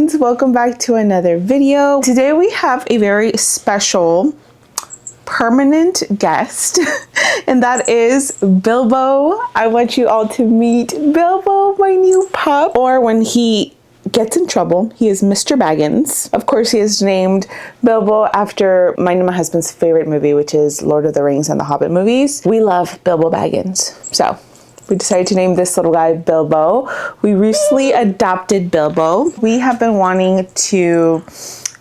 friends, welcome back to another video. Today we have a very special permanent guest and that is Bilbo. I want you all to meet Bilbo, my new pup, or when he gets in trouble, he is Mr. Baggins. Of course, he is named Bilbo after mine and my husband's favorite movie, which is Lord of the Rings and the Hobbit movies. We love Bilbo Baggins. So we decided to name this little guy Bilbo. We recently adopted Bilbo. We have been wanting to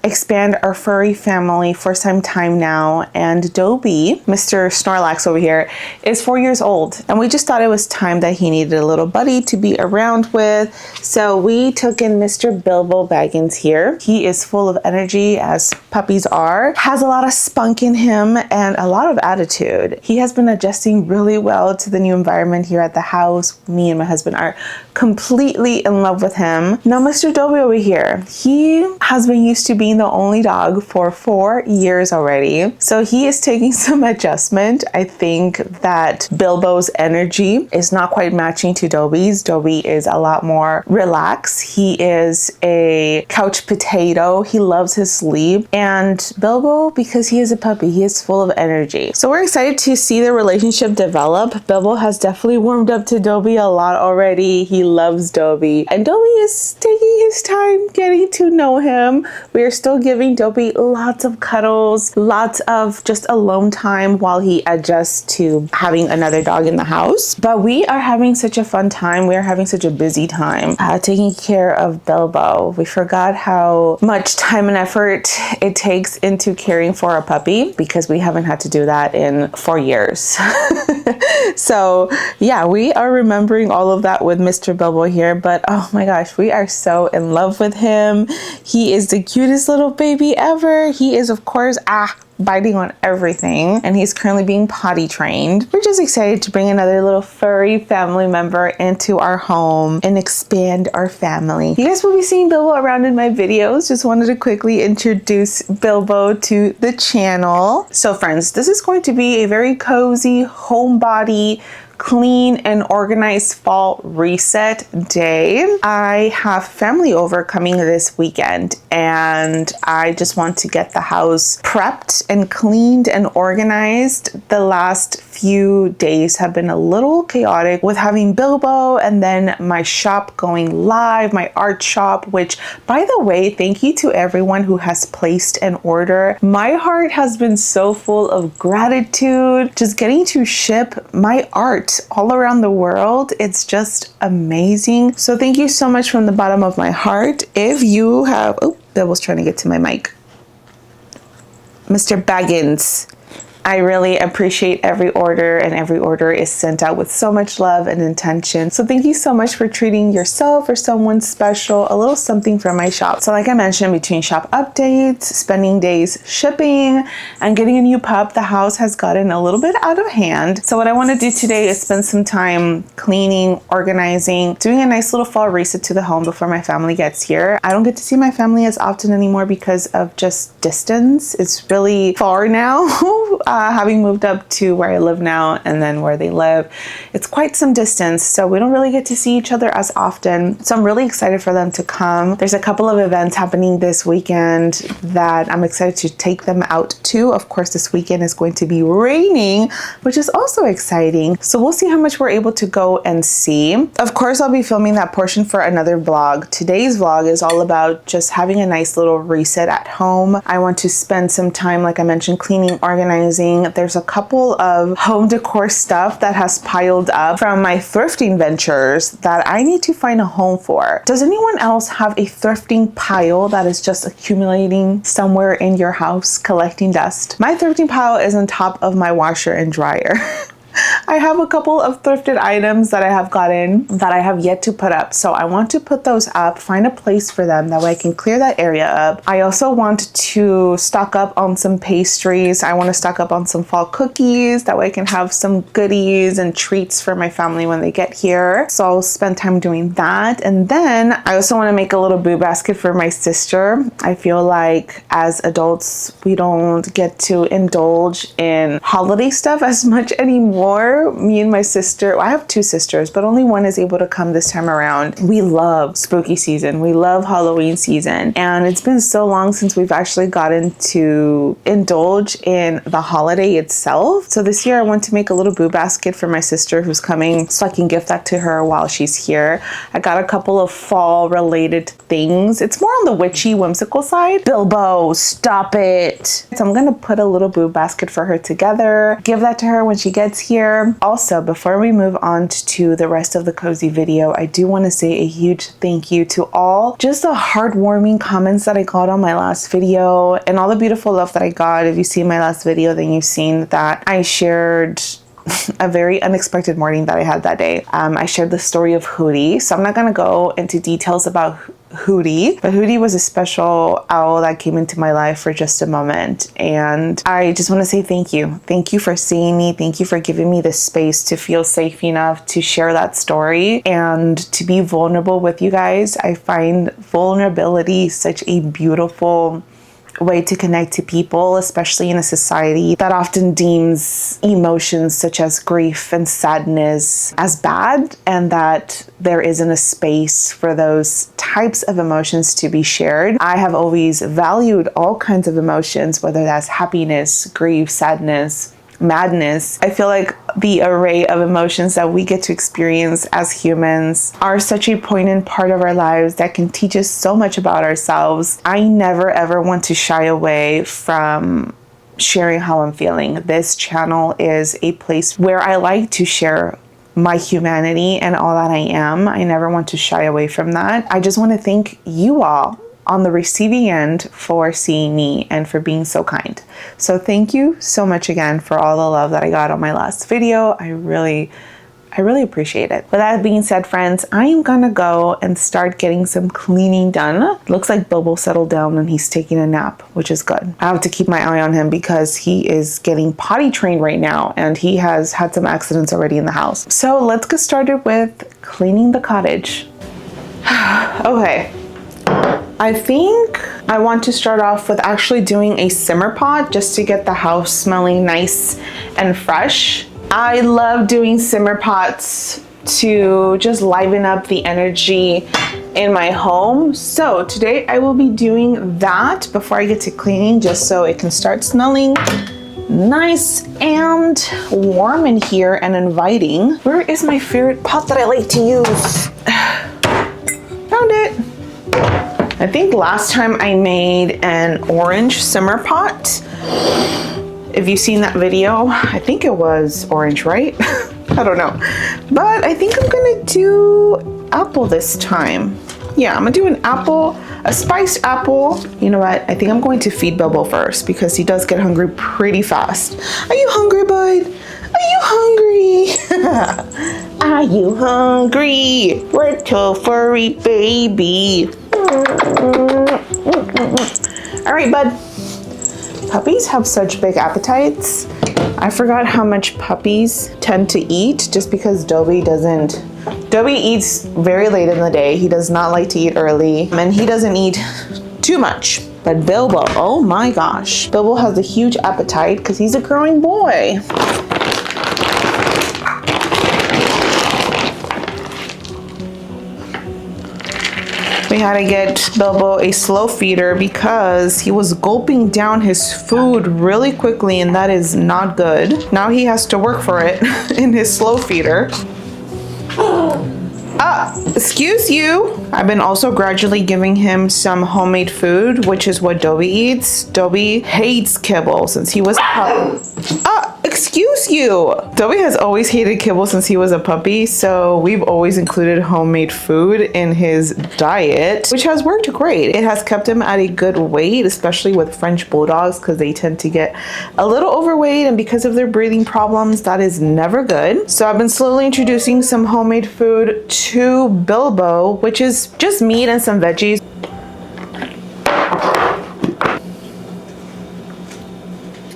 expand our furry family for some time now, and Dobby, Mr. Snorlax over here, is 4 years old, and we just thought it was time that he needed a little buddy to be around with. So we took in Mr. Bilbo Baggins here. He is full of energy, as puppies are, has a lot of spunk in him and a lot of attitude. He has been adjusting really well to the new environment here at the house. Me and my husband are completely in love with him. Now Mr. Dobby over here, he has been used to being the only dog for 4 years already. So he is taking some adjustment. I think that Bilbo's energy is not quite matching to Dobby's. Dobby is a lot more relaxed. He is a couch potato. He loves his sleep. And Bilbo, because he is a puppy, he is full of energy. So we're excited to see the relationship develop. Bilbo has definitely warmed up to Dobby a lot already. He loves Dobby. And Dobby is taking his time getting to know him. We are still giving Dobby lots of cuddles, lots of just alone time while he adjusts to having another dog in the house. But we are having such a fun time. We are having such a busy time taking care of Bilbo. We forgot how much time and effort it takes into caring for a puppy, because we haven't had to do that in 4 years. So yeah, we are remembering all of that with Mr. Bilbo here, but oh my gosh, we are so in love with him. He is the cutest little baby ever. He is, of course, biting on everything, and he's currently being potty trained. We're just excited to bring another little furry family member into our home and expand our family. You guys will be seeing Bilbo around in my videos. Just wanted to quickly introduce Bilbo to the channel. So friends, this is going to be a very cozy homebody, clean and organized fall reset day. I have family over coming this weekend, and I just want to get the house prepped and cleaned and organized. The last few days have been a little chaotic with having Bilbo and then my shop going live, my art shop, which, by the way, thank you to everyone who has placed an order. My heart has been so full of gratitude just getting to ship my art all around the world. It's just amazing. So thank you so much from the bottom of my heart. If you have, oh, Bilbo's trying to get to my mic. Mr. Baggins, I really appreciate every order, and every order is sent out with so much love and intention. So thank you so much for treating yourself or someone special a little something from my shop. So like I mentioned, between shop updates, spending days shipping, and getting a new pup, the house has gotten a little bit out of hand. So what I want to do today is spend some time cleaning, organizing, doing a nice little fall reset to the home before my family gets here. I don't get to see my family as often anymore because of just distance. It's really far now. Having moved up to where I live now and then where they live, it's quite some distance, so we don't really get to see each other as often. So I'm really excited for them to come. There's a couple of events happening this weekend that I'm excited to take them out to. Of course, this weekend is going to be raining, which is also exciting. So we'll see how much we're able to go and see. Of course, I'll be filming that portion for another vlog. Today's vlog is all about just having a nice little reset at home. I want to spend some time, like I mentioned, cleaning, organizing. There's a couple of home decor stuff that has piled up from my thrifting ventures that I need to find a home for. Does anyone else have a thrifting pile that is just accumulating somewhere in your house, collecting dust? My thrifting pile is on top of my washer and dryer. I have a couple of thrifted items that I have gotten that I have yet to put up. So I want to put those up, find a place for them, that way I can clear that area up. I also want to stock up on some pastries. I want to stock up on some fall cookies, that way I can have some goodies and treats for my family when they get here. So I'll spend time doing that. And then I also want to make a little boo basket for my sister. I feel like as adults, we don't get to indulge in holiday stuff as much anymore. year, me and my sister, I have two sisters, but only one is able to come this time around. We love spooky season. We love Halloween season. And it's been so long since we've actually gotten to indulge in the holiday itself. So this year I want to make a little boo basket for my sister who's coming so I can gift that to her while she's here. I got a couple of fall related things. It's more on the witchy, whimsical side. Bilbo, stop it. So I'm gonna put a little boo basket for her together, give that to her when she gets here. Also, before we move on to the rest of the cozy video, I do want to say a huge thank you to all just the heartwarming comments that I got on my last video and all the beautiful love that I got. If you see my last video, then you've seen that I shared a very unexpected morning that I had that day. I shared the story of Hootie, so I'm not gonna go into details about Hootie, but Hootie was a special owl that came into my life for just a moment, and I just want to say thank you. Thank you for seeing me. Thank you for giving me the space to feel safe enough to share that story and to be vulnerable with you guys. I find vulnerability such a beautiful way to connect to people, especially in a society that often deems emotions such as grief and sadness as bad, and that there isn't a space for those types of emotions to be shared. I have always valued all kinds of emotions, whether that's happiness, grief, sadness, madness. I feel like the array of emotions that we get to experience as humans are such a poignant part of our lives that can teach us so much about ourselves. I never ever want to shy away from sharing how I'm feeling. This channel is a place where I like to share my humanity and all that I am. I never want to shy away from that. I just want to thank you all on the receiving end for seeing me and for being so kind. So thank you so much again for all the love that I got on my last video. I really appreciate it. With that being said, friends, I am gonna go and start getting some cleaning done. Looks like Bilbo settled down and he's taking a nap, which is good. I have to keep my eye on him because he is getting potty trained right now and he has had some accidents already in the house. So let's get started with cleaning the cottage. Okay. I think I want to start off with actually doing a simmer pot just to get the house smelling nice and fresh. I love doing simmer pots to just liven up the energy in my home. So today I will be doing that before I get to cleaning, just so it can start smelling nice and warm in here and inviting. Where is my favorite pot that I like to use? Found it. I think last time I made an orange simmer pot. If you've seen that video, I think it was orange, right? I don't know. But I think I'm gonna do apple this time. Yeah, I'm gonna do an apple, a spiced apple. You know what? I think I'm going to feed Bilbo first because he does get hungry pretty fast. Are you hungry, bud? Are you hungry? Are you hungry? Little furry baby. All right, bud. Puppies have such big appetites. I forgot how much puppies tend to eat just because Dobby doesn't. Dobby eats very late in the day. He does not like to eat early, and he doesn't eat too much. But Bilbo, oh my gosh. Bilbo has a huge appetite because he's a growing boy. We had to get Bilbo a slow feeder because he was gulping down his food really quickly, and that is not good. Now he has to work for it in his slow feeder. Excuse you. I've been also gradually giving him some homemade food, which is what Dobby eats. Dobby hates kibble since he was excuse you. Dobby has always hated kibble since he was a puppy, so we've always included homemade food in his diet, which has worked great. It has kept him at a good weight, especially with French bulldogs because they tend to get a little overweight, and because of their breathing problems, that is never good. So I've been slowly introducing some homemade food to Bilbo, which is just meat and some veggies.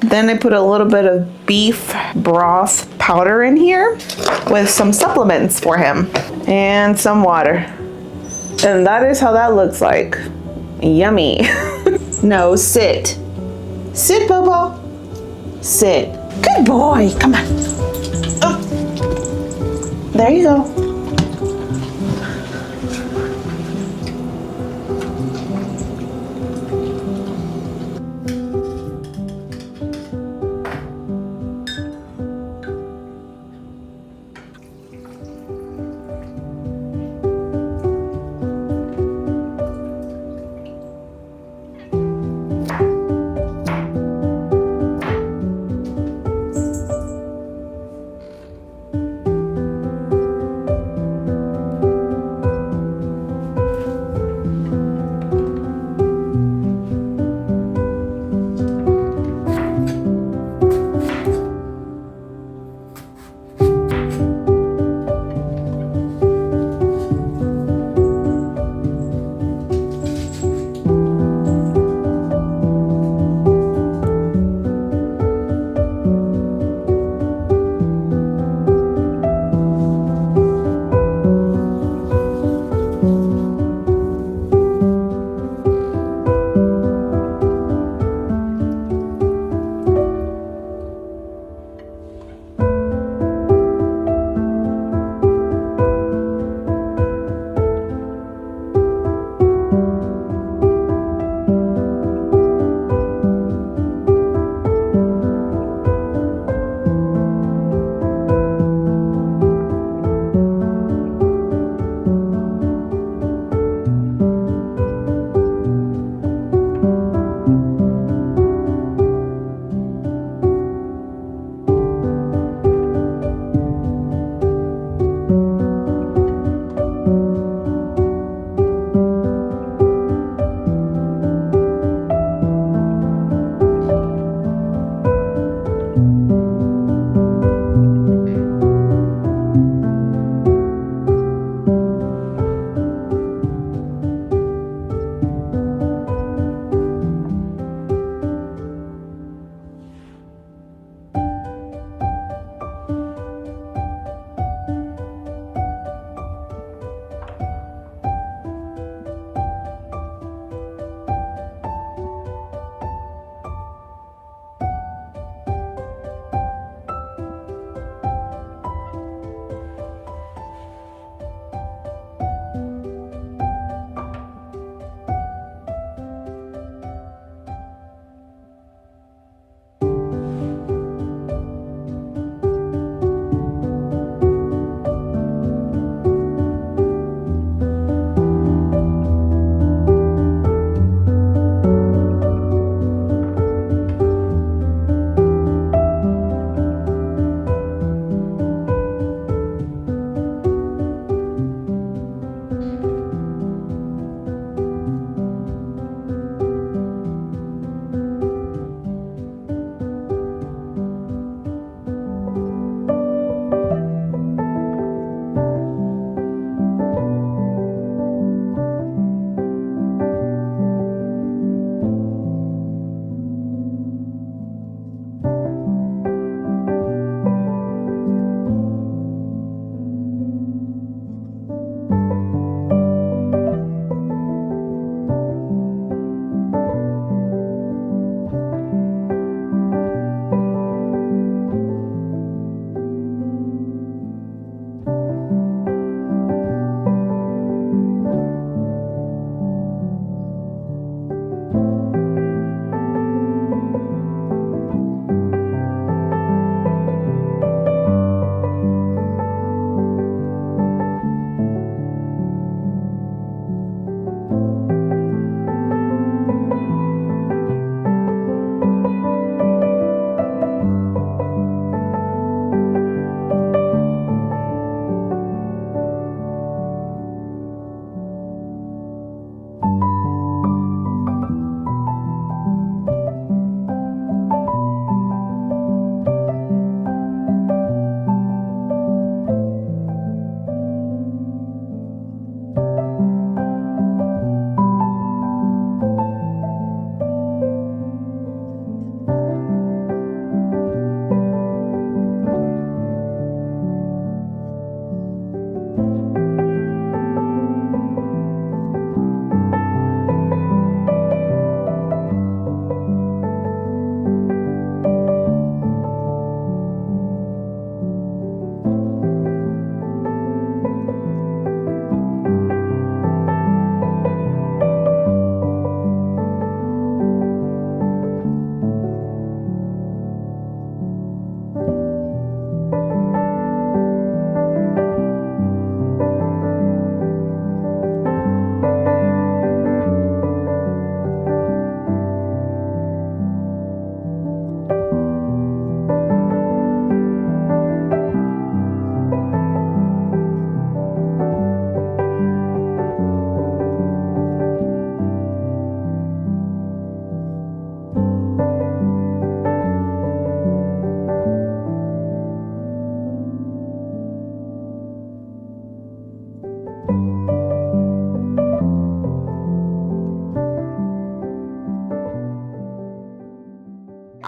Then I put a little bit of beef broth powder in here with some supplements for him and some water. And that is how that looks like. Yummy. No, sit. Sit, Bobo. Sit. Good boy. Come on. Oh. There you go.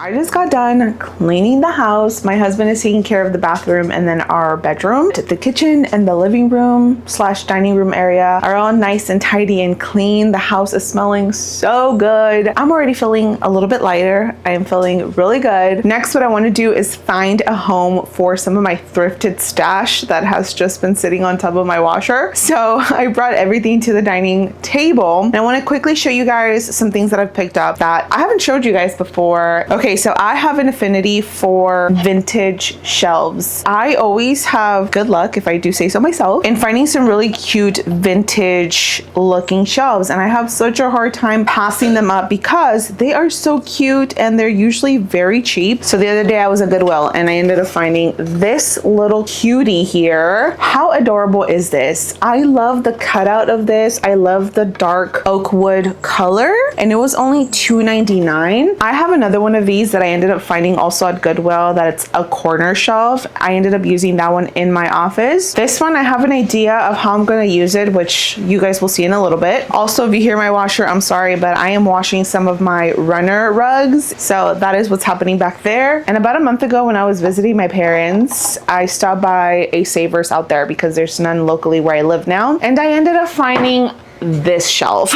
I just got done cleaning the house. My husband is taking care of the bathroom, and then our bedroom. The kitchen and the living room / dining room area are all nice and tidy and clean. The house is smelling so good. I'm already feeling a little bit lighter. I am feeling really good. Next, what I want to do is find a home for some of my thrifted stash that has just been sitting on top of my washer. So I brought everything to the dining table, and I want to quickly show you guys some things that I've picked up that I haven't showed you guys before. Okay, so I have an affinity for vintage shelves. I always have good luck, if I do say so myself, in finding some really cute vintage looking shelves, and I have such a hard time passing them up because they are so cute and they're usually very cheap. So the other day I was at Goodwill and I ended up finding this little cutie here. How adorable is this? I love the cutout of this. I love the dark oak wood color, and it was only $2.99. I have another one of these that I ended up finding also at Goodwill, that it's a corner shelf. I ended up using that one in my office. This one, I have an idea of how I'm going to use it, which you guys will see in a little bit. Also, if you hear my washer, I'm sorry, but I am washing some of my runner rugs. So that is what's happening back there. And about a month ago when I was visiting my parents, I stopped by a Savers out there because there's none locally where I live now. And I ended up finding this shelf.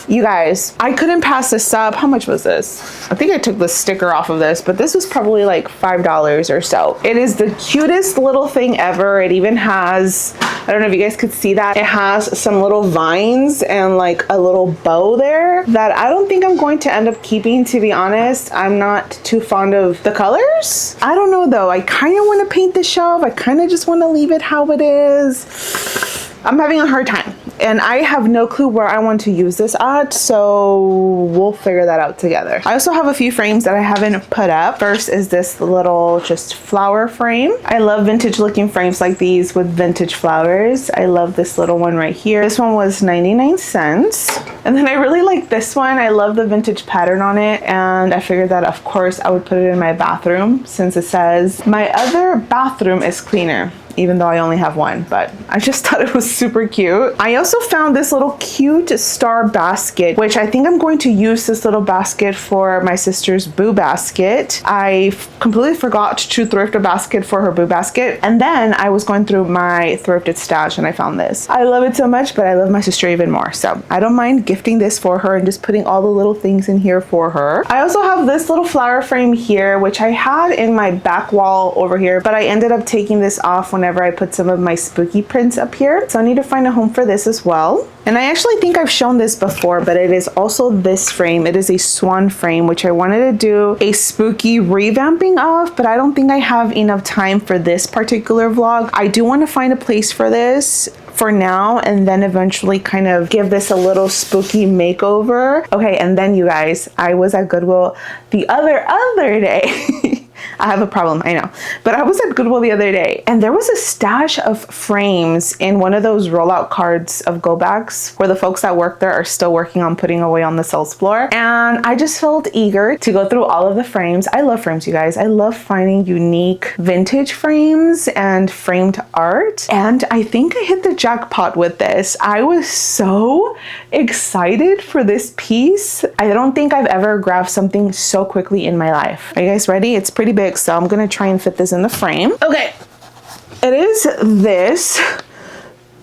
You guys, I couldn't pass this up. How much was this? I think I took the sticker off of this, but this was probably like $5 or so. It is the cutest little thing ever. It even has, I don't know if you guys could see that, it has some little vines and like a little bow there that I don't think I'm going to end up keeping, to be honest. I'm not too fond of the colors. I don't know though. I kind of want to paint the shelf. I kind of just want to leave it how it is. I'm having a hard time, and I have no clue where I want to use this at, so we'll figure that out together. I also have a few frames that I haven't put up. First is this little just flower frame. I love vintage looking frames like these with vintage flowers. I love this little one right here. This one was 99 cents. And then I really like this one. I love the vintage pattern on it, and I figured that of course I would put it in my bathroom since it says my other bathroom is cleaner, even though I only have one, but I just thought it was super cute. I also found this little cute star basket, which I think I'm going to use this little basket for my sister's boo basket. I completely forgot to thrift a basket for her boo basket, and then I was going through my thrifted stash and I found this. I love it so much, but I love my sister even more, so I don't mind gifting this for her and just putting all the little things in here for her. I also have this little flower frame here, which I had in my back wall over here, but I ended up taking this off whenever I put some of my spooky prints up here. So I need to find a home for this as well. And I actually think I've shown this before, but it is also this frame. It is a swan frame, which I wanted to do a spooky revamping of, but I don't think I have enough time for this particular vlog. I do want to find a place for this for now, and then eventually kind of give this a little spooky makeover. Okay, and then you guys, I was at Goodwill the other day. I have a problem, I know. But I was at Goodwill the other day, and there was a stash of frames in one of those rollout cards of go backs where the folks that work there are still working on putting away on the sales floor. And I just felt eager to go through all of the frames. I love frames, you guys. I love finding unique vintage frames and framed art. And I think I hit the jackpot with this. I was so excited for this piece. I don't think I've ever grabbed something so quickly in my life. Are you guys ready? It's pretty big, so I'm gonna try and fit this in the frame. Okay, it is this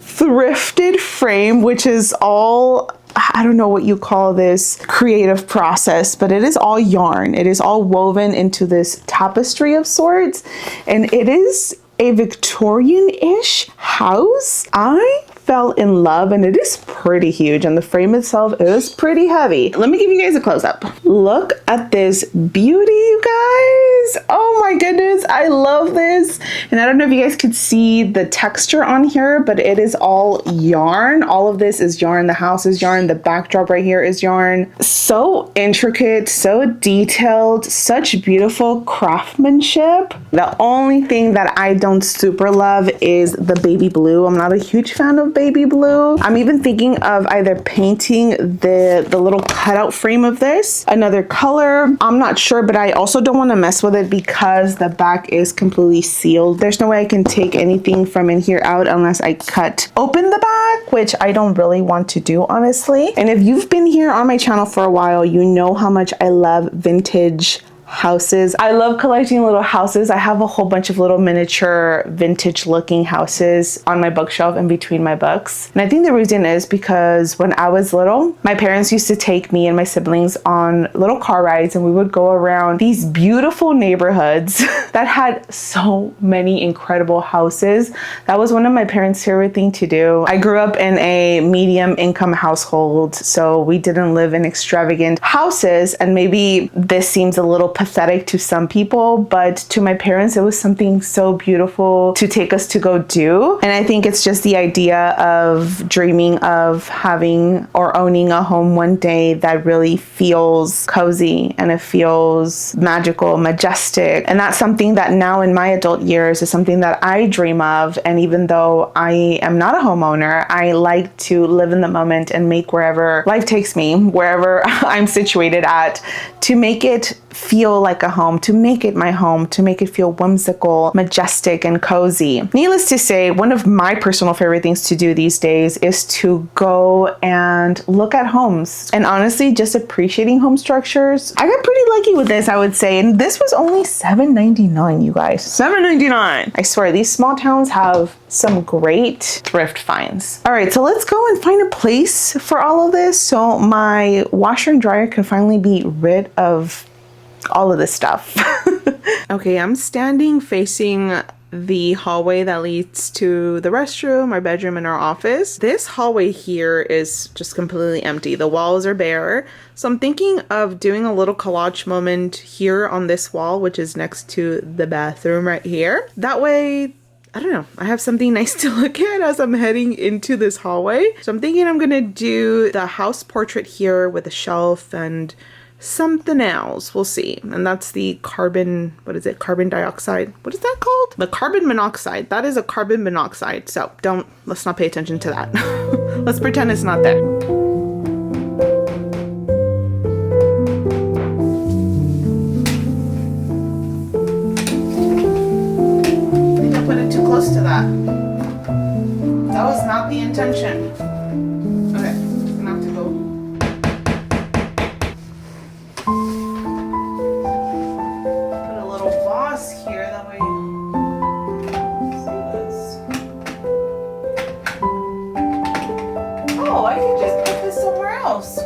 thrifted frame, which is all, I don't know what you call this creative process, but it is all yarn. It is all woven into this tapestry of sorts, and it is a Victorian-ish house. I fell in love, and it is pretty huge, and the frame itself is pretty heavy. Let me give you guys a close-up. Look at this beauty, you guys. Oh my goodness, I love this. And I don't know if you guys could see the texture on here, but it is all yarn. All of this is yarn. The house is yarn. The backdrop right here is yarn. So intricate, so detailed, such beautiful craftsmanship. The only thing that I don't super love is the baby blue. I'm not a huge fan of baby blue. I'm even thinking of either painting the little cutout frame of this another color. I'm not sure, but I also don't want to mess with it because the back is completely sealed. There's no way I can take anything from in here out unless I cut open the back, which I don't really want to do, honestly. And if you've been here on my channel for a while, you know how much I love vintage houses. I love collecting little houses. I have a whole bunch of little miniature vintage looking houses on my bookshelf in between my books. And I think the reason is because when I was little, my parents used to take me and my siblings on little car rides, and we would go around these beautiful neighborhoods that had so many incredible houses. That was one of my parents' favorite things to do. I grew up in a medium income household, so we didn't live in extravagant houses, and maybe this seems a little pathetic to some people, but to my parents it was something so beautiful to take us to go do. And I think it's just the idea of dreaming of having or owning a home one day that really feels cozy and it feels magical, majestic. And that's something that now in my adult years is something that I dream of. And even though I am not a homeowner, I like to live in the moment and make wherever life takes me, wherever I'm situated at, to make it feel like a home, to make it my home, to make it feel whimsical, majestic, and cozy. Needless to say, one of my personal favorite things to do these days is to go and look at homes, and honestly just appreciating home structures. I got pretty lucky with this, I would say, and this was only $7.99, you guys. $7.99. I swear these small towns have some great thrift finds. All right, so let's go and find a place for all of this so my washer and dryer can finally be rid of all of this stuff. Okay, I'm standing facing the hallway that leads to the restroom, our bedroom, and our office. This hallway here is just completely empty. The walls are bare. So I'm thinking of doing a little collage moment here on this wall, which is next to the bathroom right here. That way, I don't know, I have something nice to look at as I'm heading into this hallway. So I'm thinking I'm gonna do the house portrait here with a shelf and something else, we'll see. And that's the carbon, what is it, carbon dioxide, what is that called? The carbon monoxide. That is a carbon monoxide, so let's not pay attention to that. Let's pretend it's not there. I think I put it too close to that. That was not the intention. Okay, I'm gonna have to go. Here, that way. See this. Oh, I can just put this somewhere else.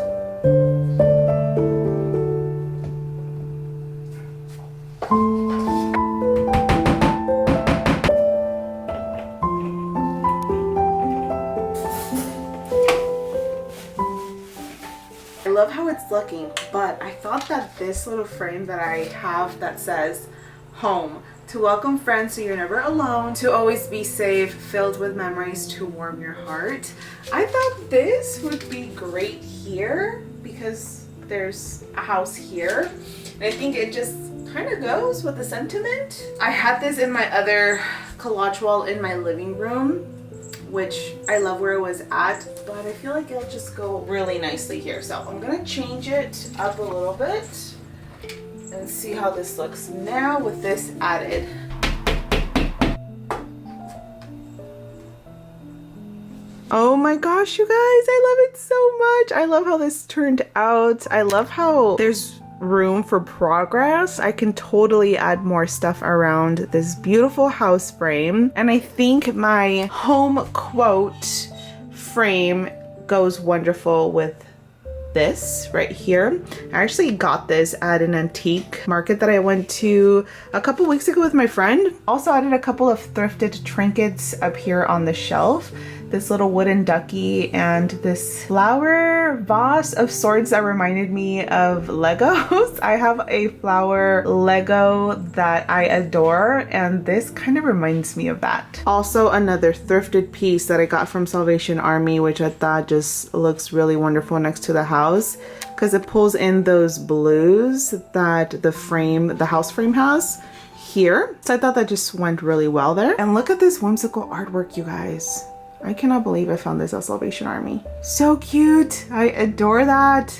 I love how it's looking, but I thought that this little frame that I have that says home, to welcome friends so you're never alone, to always be safe, filled with memories to warm your heart. I thought this would be great here because there's a house here, and I think it just kind of goes with the sentiment. I had this in my other collage wall in my living room, which I love where it was at, but I feel like it'll just go really nicely here. So I'm gonna change it up a little bit and see how this looks now with this added. Oh my gosh, you guys, I love it so much. I love how this turned out. I love how there's room for progress. I can totally add more stuff around this beautiful house frame. And I think my home quote frame goes wonderful with this right here. I actually got this at an antique market that I went to a couple weeks ago with my friend. Also added a couple of thrifted trinkets up here on the shelf. This little wooden ducky and this flower vase of sorts that reminded me of Legos. I have a flower Lego that I adore, and this kind of reminds me of that. Also another thrifted piece that I got from Salvation Army, which I thought just looks really wonderful next to the house because it pulls in those blues that the house frame has here. So I thought that just went really well there. And look at this whimsical artwork, you guys. I cannot believe I found this at Salvation Army. So cute. I adore that.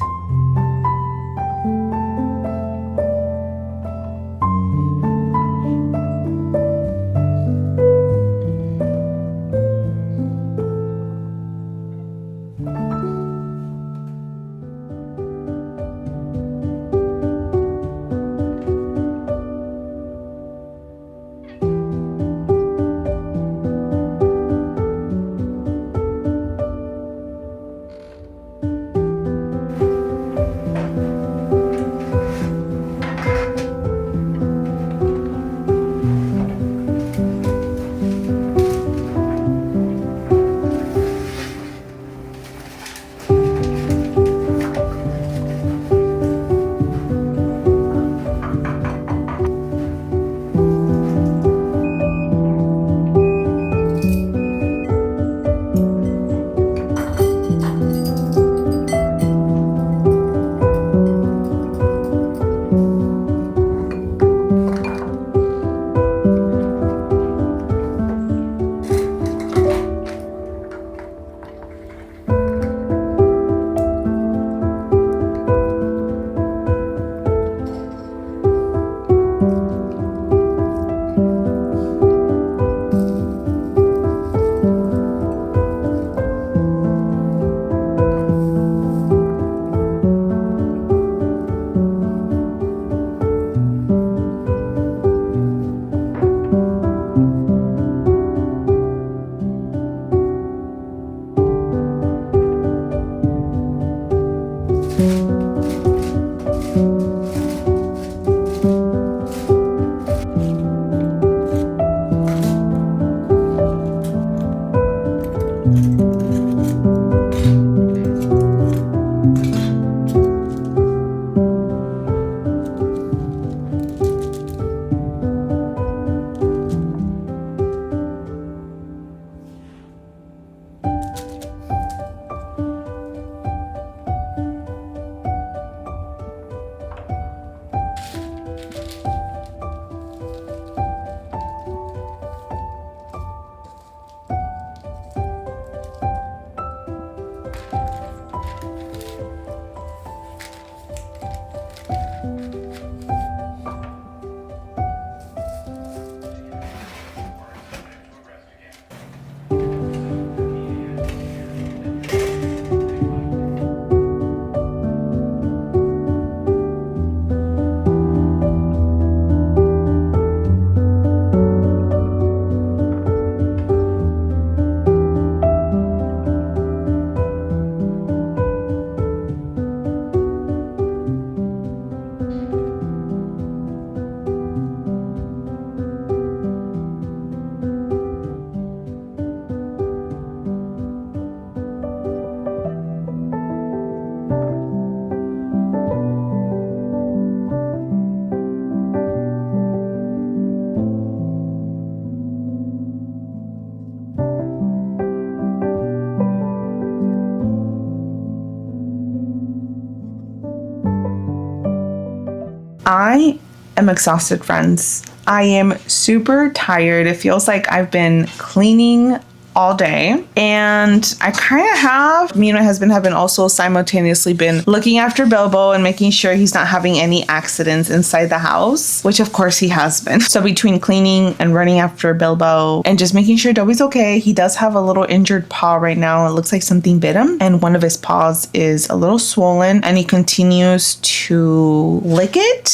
I am exhausted, friends. I am super tired. It feels like I've been cleaning all day, and I kind of have, me and my husband have been also simultaneously been looking after Bilbo and making sure he's not having any accidents inside the house, which of course he has been. So between cleaning and running after Bilbo and just making sure Dobby's okay, he does have a little injured paw right now. It looks like something bit him, and one of his paws is a little swollen and he continues to lick it.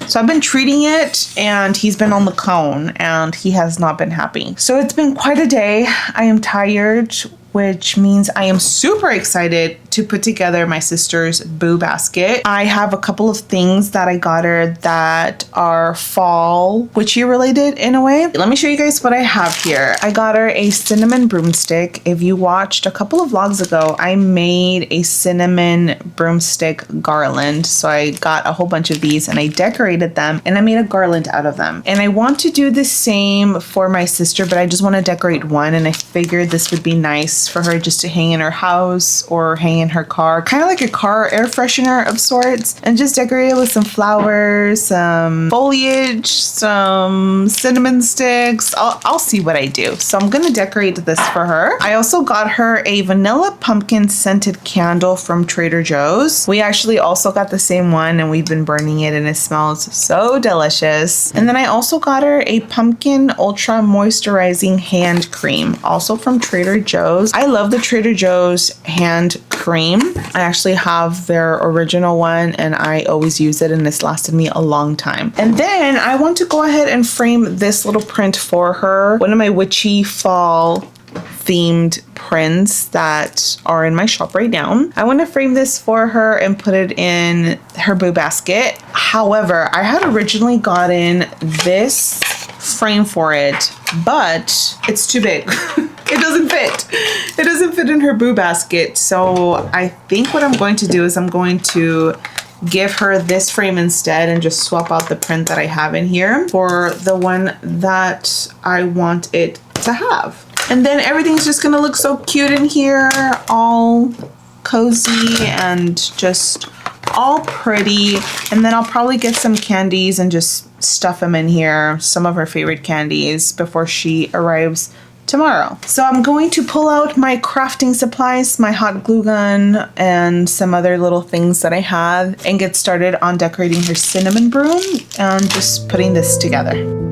So I've been treating it, and he's been on the cone and he has not been happy. So it's been quite a day. I am tired, which means I am super excited to put together my sister's boo basket. I have a couple of things that I got her that are fall witchy related in a way. Let me show you guys what I have here. I got her a cinnamon broomstick. If you watched a couple of vlogs ago, I made a cinnamon broomstick garland. So I got a whole bunch of these and I decorated them and I made a garland out of them. And I want to do the same for my sister, but I just want to decorate one, and I figured this would be nice for her just to hang in her house or hang in her car, kind of like a car air freshener of sorts, and just decorate it with some flowers, some foliage, some cinnamon sticks. I'll see what I do. So I'm gonna decorate this for her. I also got her a vanilla pumpkin scented candle from Trader Joe's. We actually also got the same one and we've been burning it and it smells so delicious. And then I also got her a pumpkin ultra moisturizing hand cream, also from Trader Joe's. I love the Trader Joe's hand cream. I actually have their original one and I always use it and it's lasted me a long time. And then I want to go ahead and frame this little print for her. One of my witchy fall themed prints that are in my shop right now. I want to frame this for her and put it in her boo basket. However, I had originally gotten this frame for it, but it's too big. It doesn't fit. It doesn't fit in her boo basket. So I think what I'm going to do is I'm going to give her this frame instead and just swap out the print that I have in here for the one that I want it to have. And then everything's just gonna look so cute in here, all cozy and just all pretty. And then I'll probably get some candies and just stuff them in here, some of her favorite candies, before she arrives tomorrow. So I'm going to pull out my crafting supplies, my hot glue gun, and some other little things that I have, and get started on decorating her cinnamon broom and just putting this together.